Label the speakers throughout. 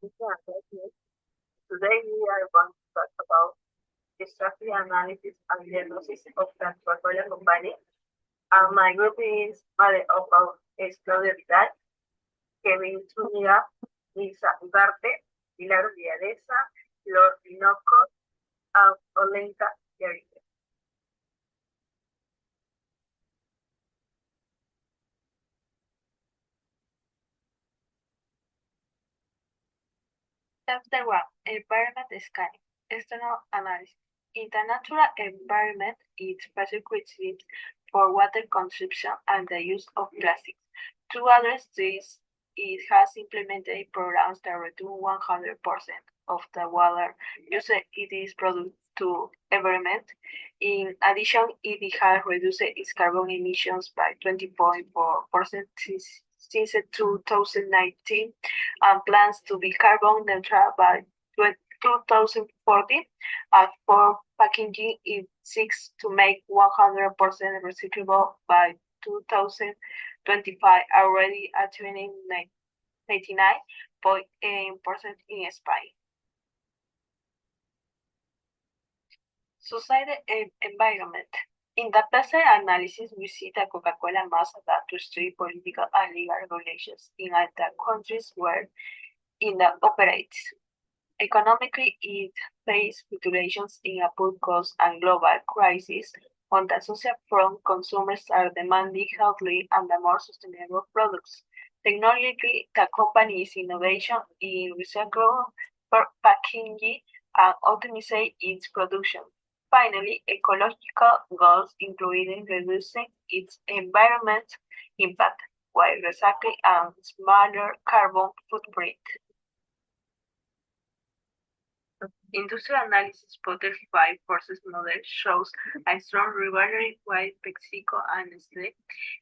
Speaker 1: Yeah, that's it. Today we are going to talk about the strategy analysis and diagnosis of the portfolio company. My group is made up of Claudia Vidal, Kevin Zúñiga, Lisa Ugarte, Pilar Villareza, Flor Tinoco, and Olenka Jerry.
Speaker 2: Chapter 1. Environment Scanning. External Analysis. In the natural environment, its prerequisites for water consumption and the use of plastics. To address this, it has implemented programs that return 100% of the water used it is produced to environment. In addition, it has reduced its carbon emissions by 20.4% since 2019 and plans to be carbon neutral by 2040. And for packaging, it seeks to make 100% recyclable by 2025, already achieving 99.8% in Spain. Society and environment. In the PCI analysis, we see that Coca-Cola must adapt to strict political and legal regulations in the countries where it operates. Economically, it faces regulations in a poor cost and global crisis. On the social front, consumers are demanding healthy and more sustainable products. Technologically, the company is innovation in recyclable packaging and optimizing its production. Finally, ecological goals including reducing its environmental impact while recycling and smaller carbon footprint. Industrial analysis Potter 5 forces model shows a strong rivalry with Mexico and Nestle,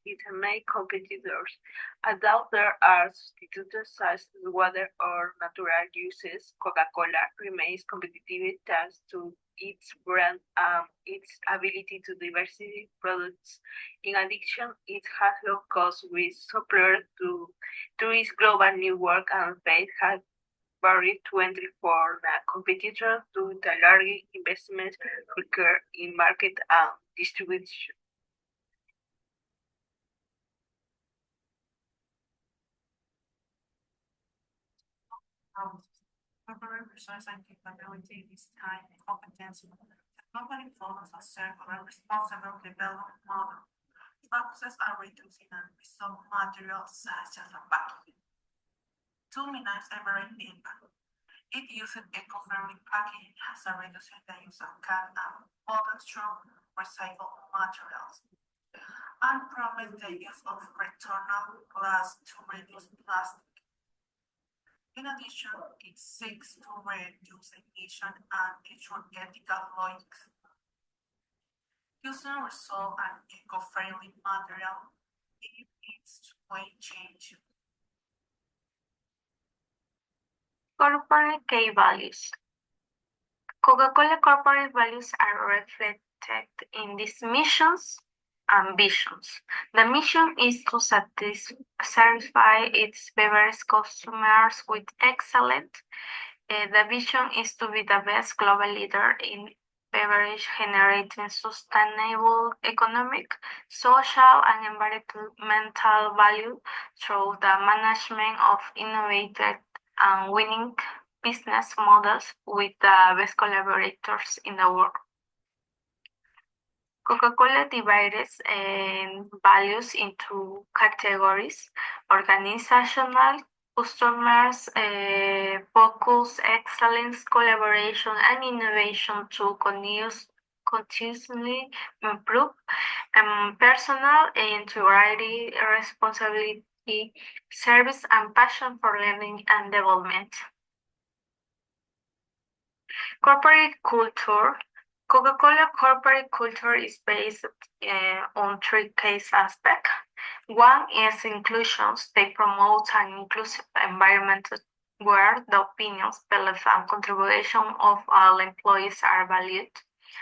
Speaker 2: its main competitors. Although there are substitutes such as water or natural uses, Coca-Cola remains competitive thanks to its brand and its ability to diversify products. In addition, it has low cost with superior to its global network and faith has varied twenty for the competitor to the large investments required in market and distribution.
Speaker 3: Corporate resource and capability is time and competence. The company follows a circular responsible development model. Focuses on reducing and resolve materials such as a packaging to minimize environmental impact. It uses eco-friendly packaging as a reducing the use of can and other strong recycled materials and promote the use of returnable glass to reduce plastic. In addition, it seeks to reduce emission and ensure ethical logics. Using resolve and eco-friendly material in its way change.
Speaker 2: Corporate key values. Coca-Cola corporate values are reflected in these missions and visions. The mission is to satisfy its beverage customers with excellent. The vision is to be the best global leader in beverage generating sustainable economic, social, and environmental value through the management of innovative and winning business models with the best collaborators in the world. Coca-Cola divides values into categories: organizational, customers, focus, excellence, collaboration, and innovation to continuously improve, personal integrity, responsibility, service, and passion for learning and development. Corporate culture. Coca-Cola corporate culture is based on three key aspects. One is inclusion. They promote an inclusive environment where the opinions, beliefs, and contribution of all employees are valued.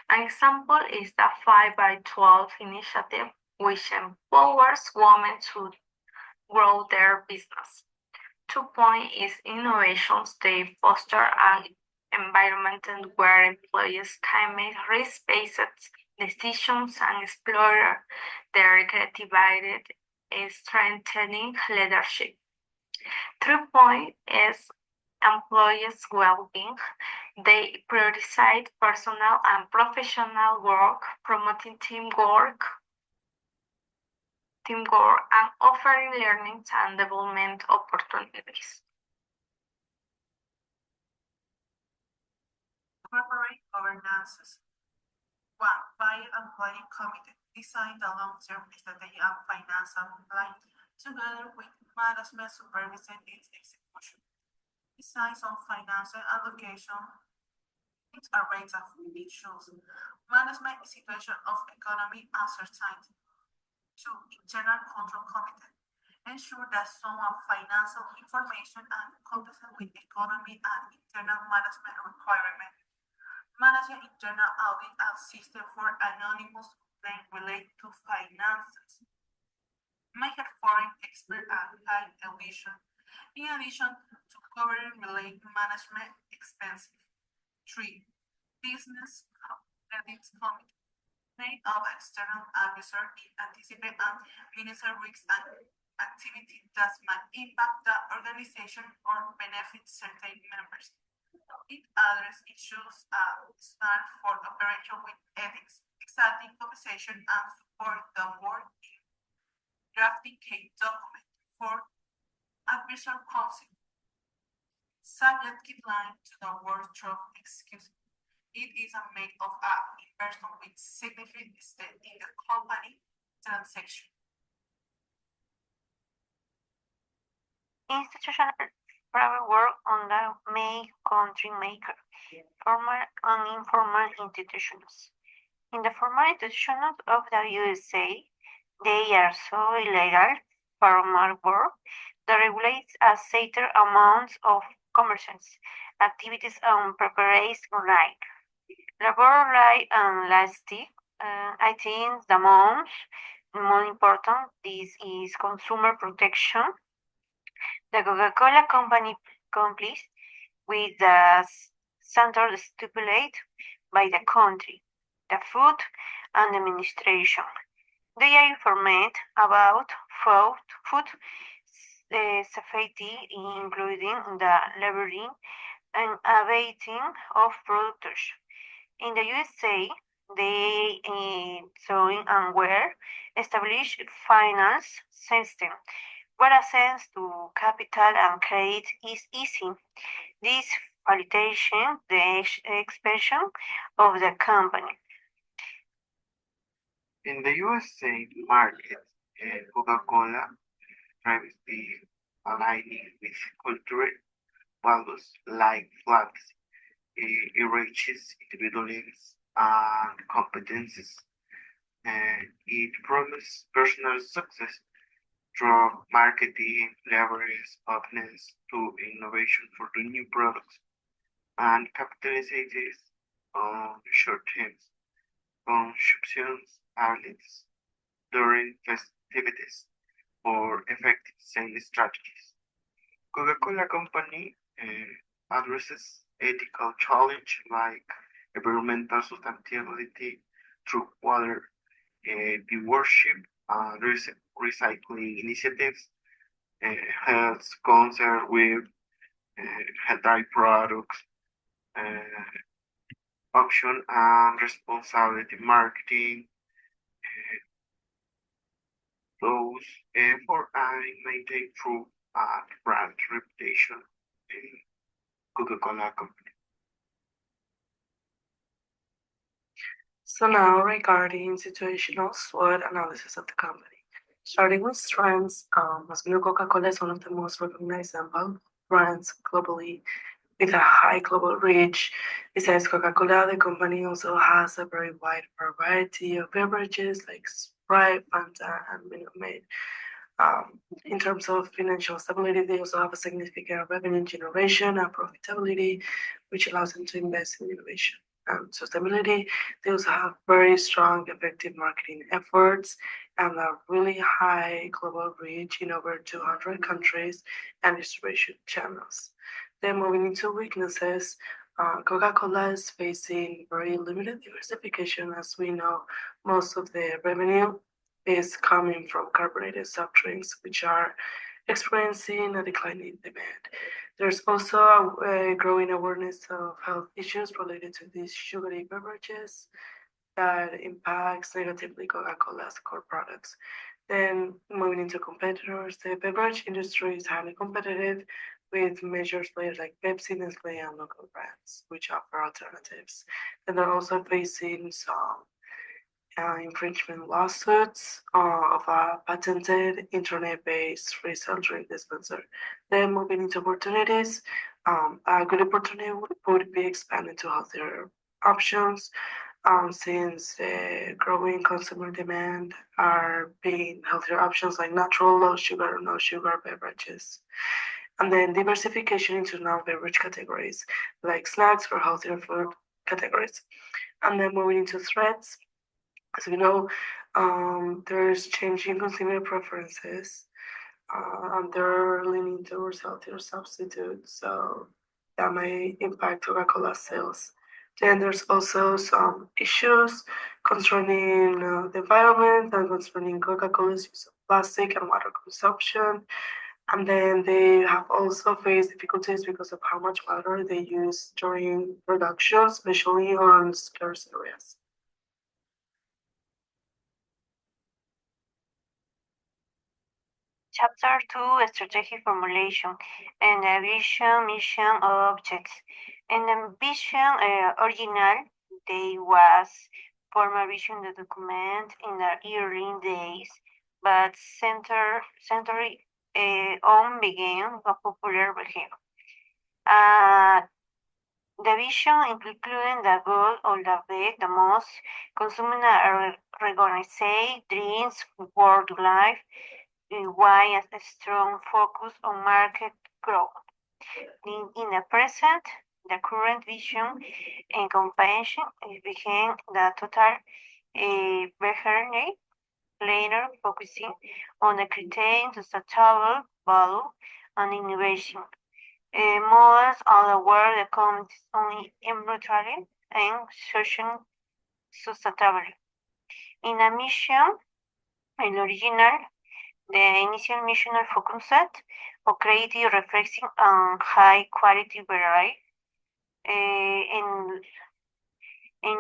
Speaker 2: An example is the 5 by 12 initiative, which empowers women to grow their business. 2 point is innovations. They foster an environment where employees can make risk-based decisions and explore their creativity, strengthening leadership. 3 point is employees' well-being. They prioritize personal and professional work, promoting teamwork and offering learning and development opportunities.
Speaker 3: Corporate governance. 1. Buy and planning committee. Design the long-term strategy and financial plan together with management supervising its execution. Designs on financial allocation. It's a range of issues. Management situation of economy uncertainty. 2. Internal control committee. Ensure that some of financial information and consistent with economy and internal management requirements. Managing internal audit and system for anonymous complaints related to finances. Make a foreign expert and high audition. In addition to covering related management expenses. 3. Business credit committee. Made of external advisors in anticipate and minister risks and activity that might impact the organization or benefit certain members. It addresses issues stand for operation with ethics, exacting compensation, and support the board in drafting a document for advisory council. Subject guideline to the workshop excuse. It is a make of a person with significant stake in the company transaction.
Speaker 2: Institutional private work on the main country maker, formal and informal institutions. In the formal institutions of the USA, they are so illegal formal work that regulates a certain amount of commercials, activities and preparations like labor right and elastic. I think the most more important this is consumer protection. The Coca-Cola Company complies with the standards stipulated by the country, the Food and Administration. They are informed about food safety, including the labeling and abating of products. In the USA, they sewing and wear established finance system where access to capital and credit is easy. This facilitation the expansion of the company.
Speaker 4: In the USA market, Coca-Cola tries to align with cultural values like flags. It reaches individuals and competencies. It promotes personal success through marketing, leverages openness to innovation for the new products, and capitalizes on short-term consumptions outlets during festivities for effective sales strategies. Coca-Cola Company addresses ethical challenge like environmental sustainability through water stewardship, recycling initiatives, health concern with healthy products, uh, option and responsibility marketing, those for I maintain through brand reputation in Coca-Cola Company.
Speaker 5: So now regarding situational SWOT analysis of the company. Starting with strengths, as we know, Coca-Cola is one of the most recognizable brands globally with a high global reach. Besides Coca-Cola, the company also has a very wide variety of beverages like Sprite, Fanta, and Minute Maid. In terms of financial stability, they also have a significant revenue generation and profitability, which allows them to invest in innovation. Sustainability, they also have very strong, effective marketing efforts and a really high global reach in over 200 countries and distribution channels. Then moving into weaknesses, Coca-Cola is facing very limited diversification. As we know, most of the revenue is coming from carbonated soft drinks, which are experiencing a decline in demand. There's also a growing awareness of health issues related to these sugary beverages that impacts negatively Coca-Cola's core products. Then moving into competitors, the beverage industry is highly competitive with major players like Pepsi, Nestle, and local brands, which offer alternatives. And they're also facing some infringement lawsuits of a patented internet-based free cell drink dispenser. Then moving into opportunities, a good opportunity would be expanding to healthier options since the growing consumer demand are being healthier options like natural, low sugar, no sugar beverages. And then diversification into non-beverage categories like snacks or healthier food categories. And then moving into threats, as we know, there's changing consumer preferences, and they're leaning towards healthier substitutes, so that may impact Coca-Cola sales. Then there's also some issues concerning the environment and concerning Coca-Cola's use of plastic and water consumption. And then they have also faced difficulties because of how much water they use during production, especially on scarce areas.
Speaker 2: Chapter 2, Strategic Formulation and the Vision, Mission, Objects. In the vision original, there was formal vision the document in the early days, but century on began a popular behavior. The vision including the goal of the most consuming recognized dreams, world life, why a strong focus on market growth. In the present, the current vision and compassion became the total behavior, later focusing on the criteria sustainable value and innovation. Models are aware the communities only environmentally and social sustainability. In a mission, an original the initial mission focused on creative reflecting on high quality variety. In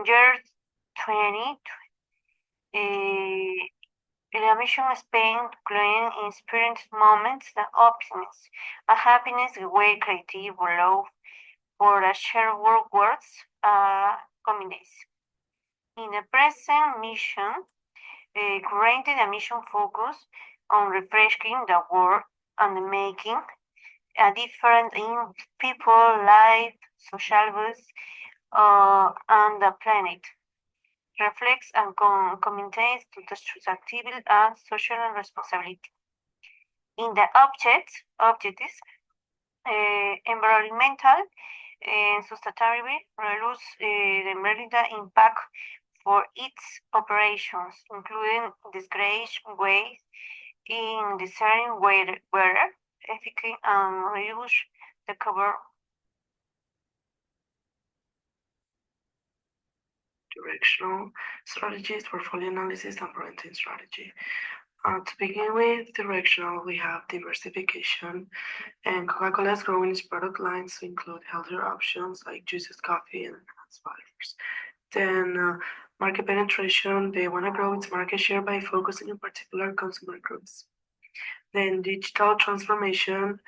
Speaker 2: year 20, the mission spent including inspiring moments that optimism and happiness way creative love for a shared words combination. In the present mission, granted a mission focus on refreshing the world and making a difference in people, life, social goods, and the planet. Reflects and commentates to the sustainability and social responsibility. In the objectives, environmental and sustainability reduce the environmental impact for its operations, including disgrace waste in design weather efficacy and reduce the cover.
Speaker 5: Directional strategies, portfolio analysis, and branding strategy. To begin with, directional, we have diversification, and Coca-Cola is growing its product lines to include healthier options like juices, coffee, and enhanced flavors. Then, market penetration, they want to grow its market share by focusing on particular consumer groups. Then, digital transformation,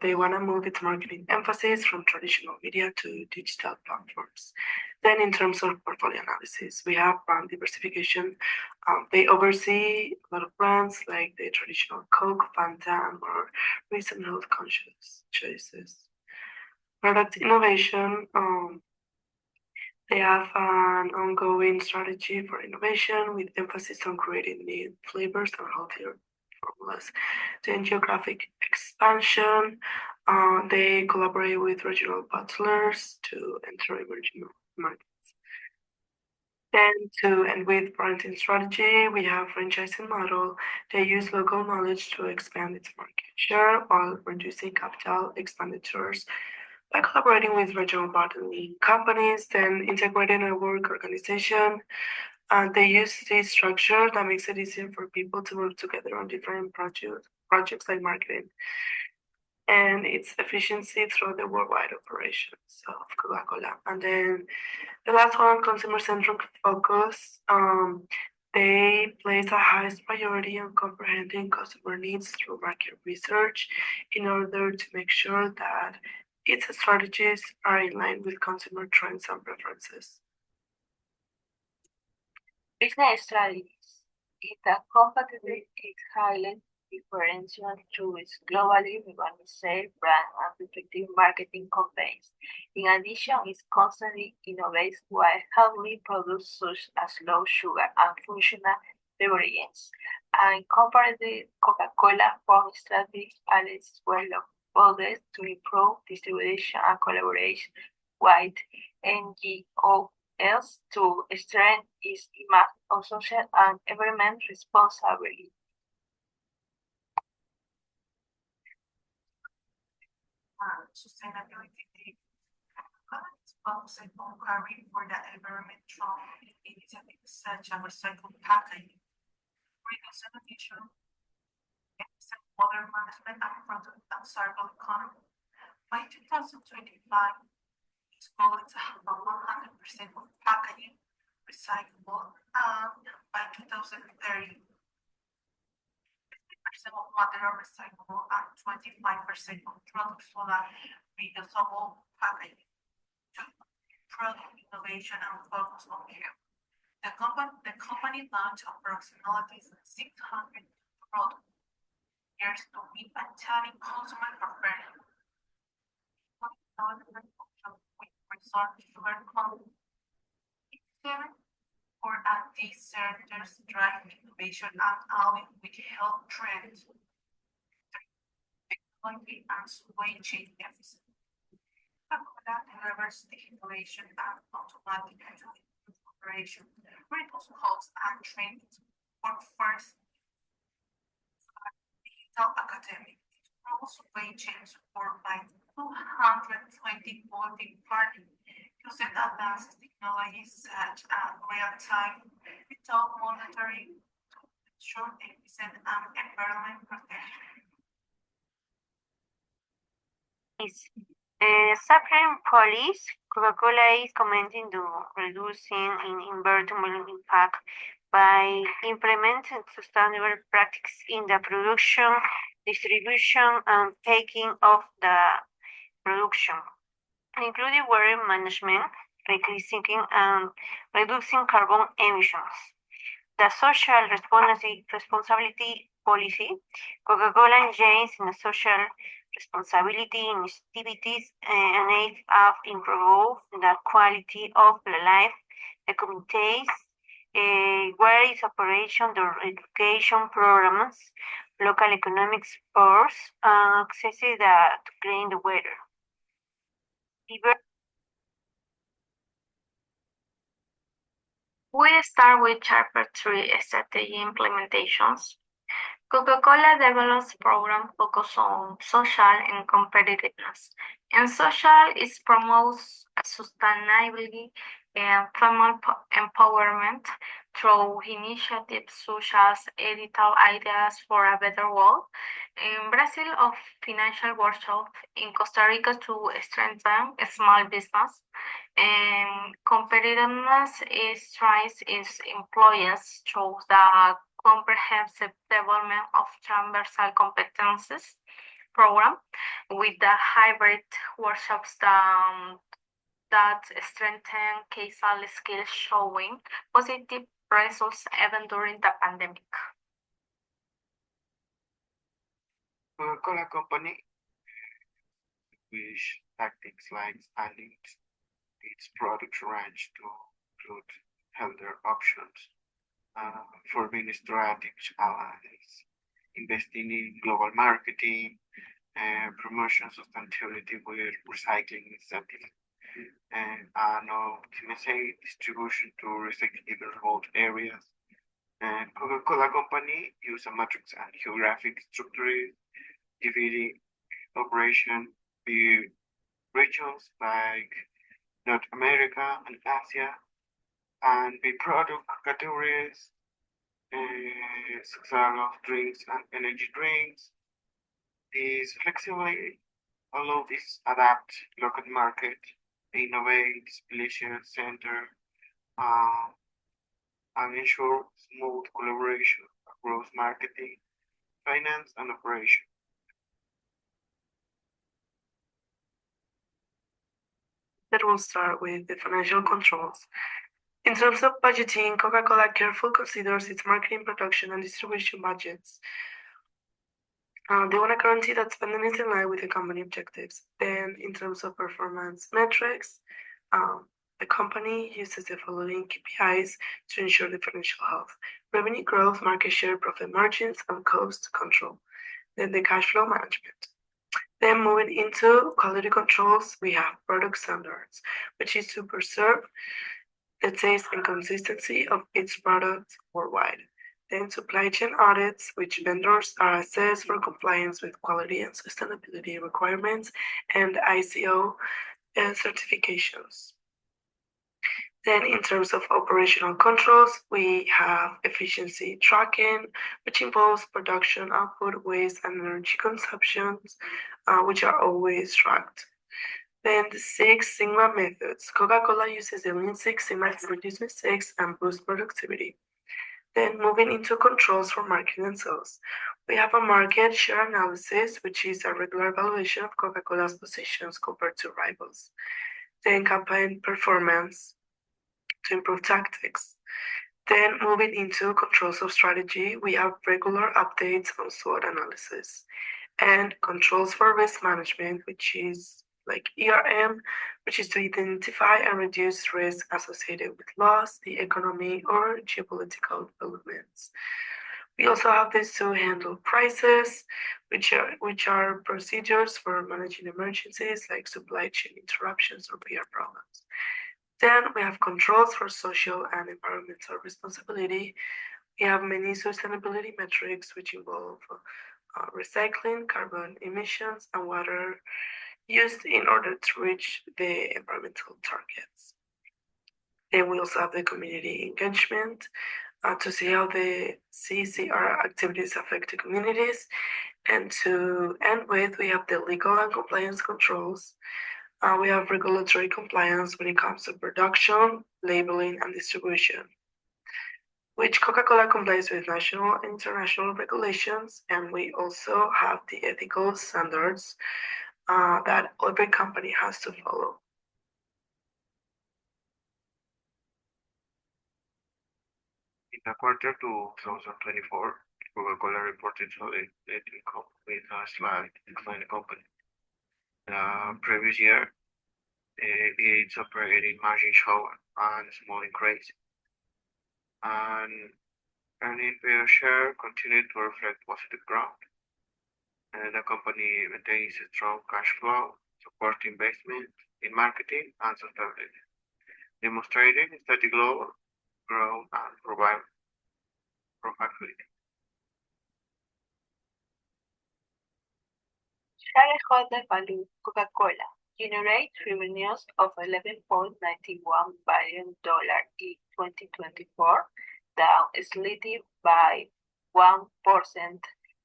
Speaker 5: they want to move its marketing emphasis from traditional media to digital platforms. Then, in terms of portfolio analysis, we have brand diversification. They oversee a lot of brands like the traditional Coke, Fanta, and more recent health conscious choices. Product innovation, they have an ongoing strategy for innovation with emphasis on creating new flavors and healthier formulas. Then geographic expansion, they collaborate with regional bottlers to enter emerging markets. Then to end with branding strategy, we have franchising model. They use local knowledge to expand its market share while reducing capital expenditures by collaborating with regional bottling companies, then integrating a work organization. And they use this structure that makes it easier for people to work together on different projects like marketing and its efficiency through the worldwide operations of Coca-Cola. And then the last one, consumer-centric focus. They place a highest priority on comprehending customer needs through market research in order to make sure that its strategies are in line with consumer trends and preferences.
Speaker 2: Business strategies. The company is highly differential through its globally recognized brand and effective marketing campaigns. In addition, it constantly innovates while healthy products such as low sugar and functional beverages. And comparatively, Coca-Cola form strategy allows well of others to improve distribution and collaboration with NGO else to strengthen its image of social and environment responsibility.
Speaker 3: Sustainability data. Companies focusing on caring for the environment through initiatives such as recycled packaging, reducing emission, and water management and product and circular economy. By 2025, its goal is to have a 100% of packaging recyclable, and by 2030, 50% of material recyclable and 25% of products for the reusable packaging. Product innovation and focus on care. The company launched approximately 600 product years to meet a changing consumer preference. With resort sugar content. For at these centers drive innovation and align with health trends. Technology and supply chain deficit. Coca-Cola delivers digitalization and automatic operation, reduce costs and train its workforce. Digital academic promotes supply chain support by 220 voting parties using advanced technologies such as real-time digital monitoring to ensure efficient and environment protection.
Speaker 2: Suffering police, Coca-Cola is committing to reducing environmental impact by implementing sustainable practices in the production, distribution, and taking of the production, including water management, recycling, and reducing carbon emissions. The social responsibility policy, Coca-Cola engages in social responsibility initiatives and aims to improve the quality of the life the communities where its operation, the education programs, local economic supports, access to clean the water.
Speaker 6: We start with Chapter 3 Strategy Implementations. Coca-Cola develops programs focused on social and competitiveness. In social, it promotes sustainability and female empowerment through initiatives such as Edital Ideas for a Better World. In Brazil, of financial workshop. In Costa Rica to strengthen small business. And competitiveness is tries its employees through the comprehensive development of transversal competencies program with the hybrid workshops that strengthen casual skills showing positive results even during the pandemic.
Speaker 4: Coca-Cola Company, which tactics like expanding its product range to include healthier options, forming strategic allies, investing in global marketing, and promotion sustainability with recycling incentives. and optimizing distribution to restrict even remote areas. And Coca-Cola Company use a matrix and geographic structure, dividing operation by regions like North America and Asia, and by product categories, such of drinks and energy drinks. This flexibility allows this adapt local market, innovate, distribution center, uh, and ensure smooth collaboration across marketing, finance, and operation.
Speaker 5: That will start with the financial controls. In terms of budgeting, Coca-Cola carefully considers its marketing, production, and distribution budgets. They want to guarantee that spending is in line with the company objectives. Then, in terms of performance metrics, the company uses the following KPIs to ensure the financial health: revenue growth, market share, profit margins, and cost control. Then the cash flow management. Then moving into quality controls, we have product standards, which is to preserve the taste and consistency of its products worldwide. Then supply chain audits, which vendors are assessed for compliance with quality and sustainability requirements and ICO certifications. Then in terms of operational controls, we have efficiency tracking, which involves production output, waste, and energy consumptions, which are always tracked. Then the Six Sigma methods. Coca-Cola uses the Lean Six Sigma to reduce mistakes and boost productivity. Then moving into controls for marketing and sales. We have a market share analysis, which is a regular evaluation of Coca-Cola's positions compared to rivals. Then campaign performance to improve tactics. Then moving into controls of strategy, we have regular updates on SWOT analysis and controls for risk management, which is like ERM, which is to identify and reduce risk associated with loss, the economy, or geopolitical developments. We also have this to handle crises, which are procedures for managing emergencies like supply chain interruptions or PR problems. Then we have controls for social and environmental responsibility. We have many sustainability metrics which involve recycling, carbon emissions, and water used in order to reach the environmental targets. Then we also have the community engagement to see how the CCR activities affect the communities. And to end with, we have the legal and compliance controls. We have regulatory compliance when it comes to production, labeling, and distribution, which Coca-Cola complies with national and international regulations. And we also have the ethical standards that every company has to follow.
Speaker 4: In the quarter 2024, Coca-Cola reported solid net income with a slight decline in company. The previous year, its operating margin showed a small increase, and earnings per share continued to reflect positive growth. And the company maintains a strong cash flow, supporting investment in marketing and sustainability, demonstrating steady growth and profitability.
Speaker 2: Shareholder value Coca-Cola generate revenues of $11.91 billion in 2024, down slightly by 1%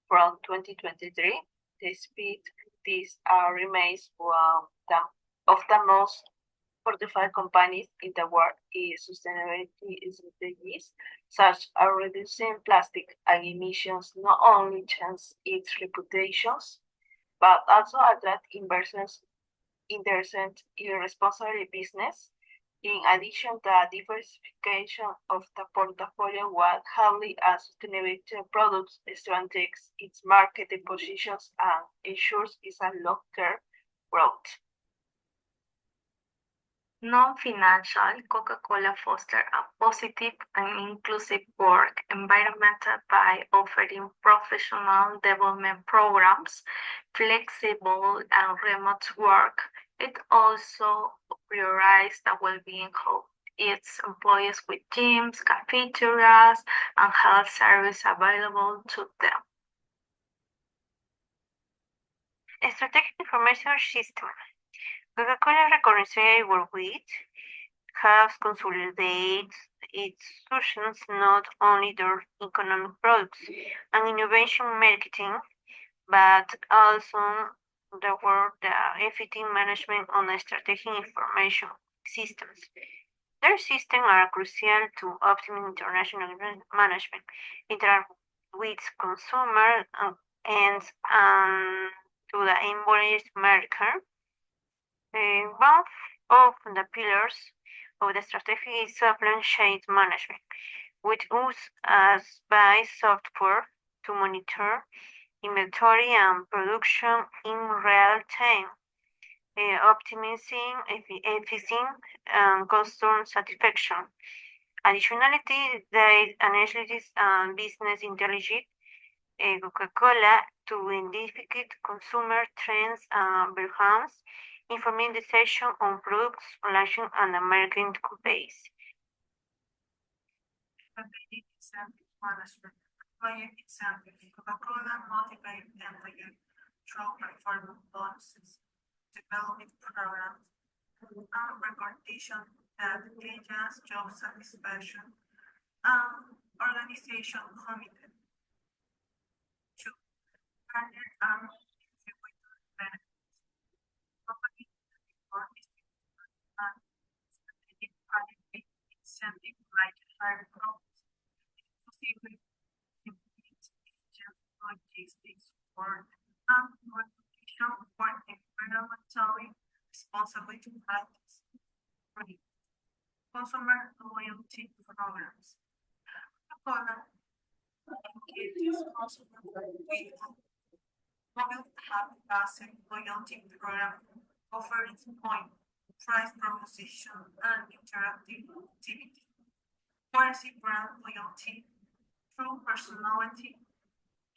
Speaker 2: from 2023. Despite this remains one of the most 45 companies in the world in sustainability strategies, such as reducing plastic and emissions, not only change its reputations, but also attract investors interested in responsible business. In addition, the diversification of the portfolio while highly sustainability products strengthens its market positions and ensures its long-term growth.
Speaker 6: Non-financial, Coca-Cola fosters a positive and inclusive work environment by offering professional development programs, flexible and remote work. It also prioritize the well-being of its employees with gyms, cafeterias, and health service available to them. Strategic Information System. Coca-Cola reconciles with has consolidated its solutions not only their economic products and innovation marketing, but also the work the effective management on strategic information systems. Their systems are crucial to optimal international management, interact with consumer and to the invoice marker. One of the pillars of the strategy is supply chain management, which uses as by software to monitor inventory and production in real time, optimizing efficiency and customer satisfaction. Additionally, the analysis and business intelligence Coca-Cola to identify consumer trends and performance, informing decision on products launching and marketing campaigns.
Speaker 3: Strategic incentive management. Employee incentives. Coca-Cola motivate employees through performance bonuses, development programs, and recognition that enhance job satisfaction and organization committed to partner and distributor benefits. Company support and strategic adequate incentive like higher profits, exclusively agent logistics support, and recognition for environmentally responsibility practice. Three, consumer loyalty programs. Coca-Cola engages consumers with mobile app-based loyalty program offering point, price proposition, and interactive activity. Currency brand loyalty through personality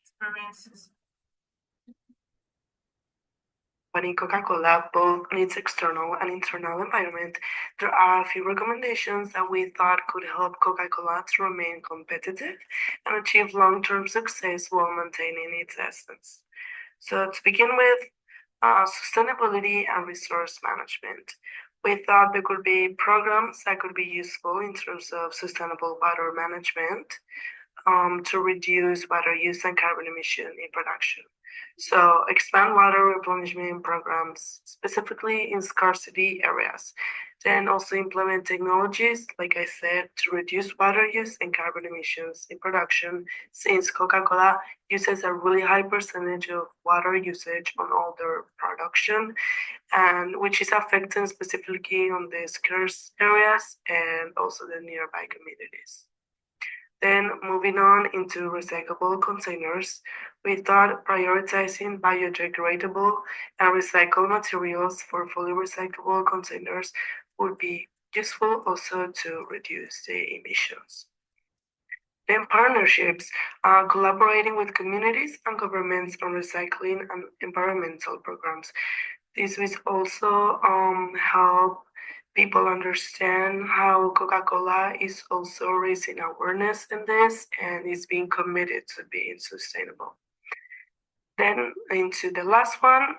Speaker 3: experiences.
Speaker 5: But in Coca-Cola, both in its external and internal environment, there are a few recommendations that we thought could help Coca-Cola to remain competitive and achieve long-term success while maintaining its essence. So to begin with, sustainability and resource management. We thought there could be programs that could be useful in terms of sustainable water management to reduce water use and carbon emission in production. So expand water replenishment programs, specifically in scarcity areas. Then also implement technologies, like I said, to reduce water use and carbon emissions in production, since Coca-Cola uses a really high percentage of water usage on all their production, and which is affecting specifically on the scarce areas and also the nearby communities. Then moving on into recyclable containers, we thought prioritizing biodegradable and recycled materials for fully recyclable containers would be useful also to reduce the emissions. Then partnerships, collaborating with communities and governments on recycling and environmental programs. This will also help people understand how Coca-Cola is also raising awareness in this and is being committed to being sustainable. Then into the last one,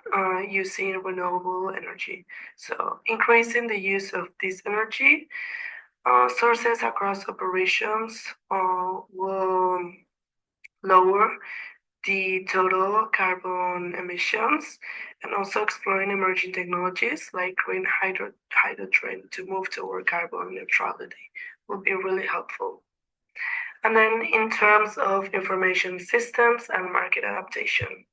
Speaker 5: using renewable energy. So increasing the use of this energy sources across operations will lower the total carbon emissions and also exploring emerging technologies like green hydrogen to move toward carbon neutrality will be really helpful. And then in terms of information systems and market adaptation,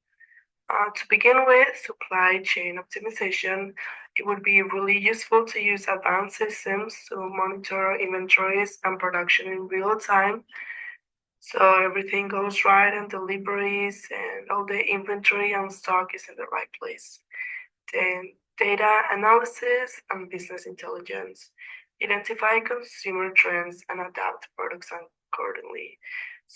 Speaker 5: to begin with, supply chain optimization, it would be really useful to use advanced systems to monitor inventories and production in real time. So everything goes right and deliveries and all the inventory and stock is in the right place. Then data analysis and business intelligence. Identify consumer trends and adapt products accordingly.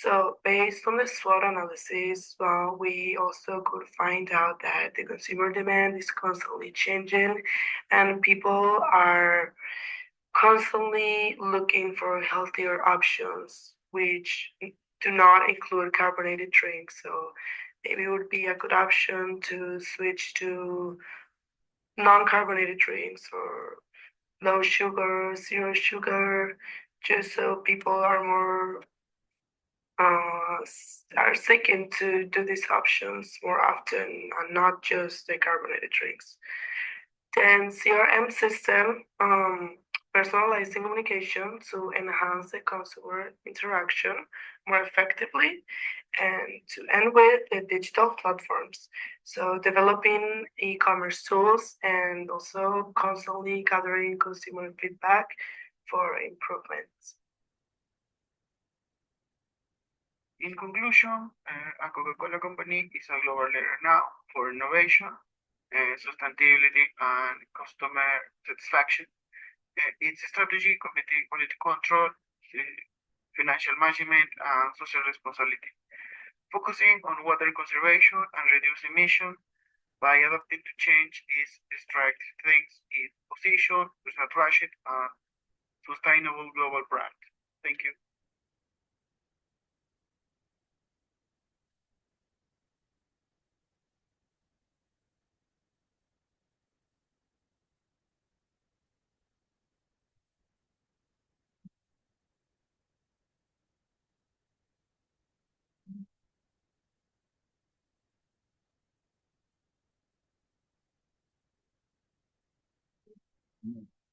Speaker 5: So, based on the SWOT analysis, we also could find out that the consumer demand is constantly changing and people are constantly looking for healthier options, which do not include carbonated drinks. So, maybe it would be a good option to switch to non carbonated drinks or low sugar, zero sugar, just so people are more are seeking to do these options more often and not just the carbonated drinks. Then CRM system, personalizing communication to enhance the consumer interaction more effectively, and to end with the digital platforms. So developing e-commerce tools and also constantly gathering consumer feedback for improvements.
Speaker 4: In conclusion, a Coca-Cola company is a global leader now for innovation, sustainability, and customer satisfaction. Its strategy, quality control, financial management, and social responsibility, focusing on water conservation and reduce emission by adapting to change is strike things its position, is not rushed, and sustainable global brand. Thank you.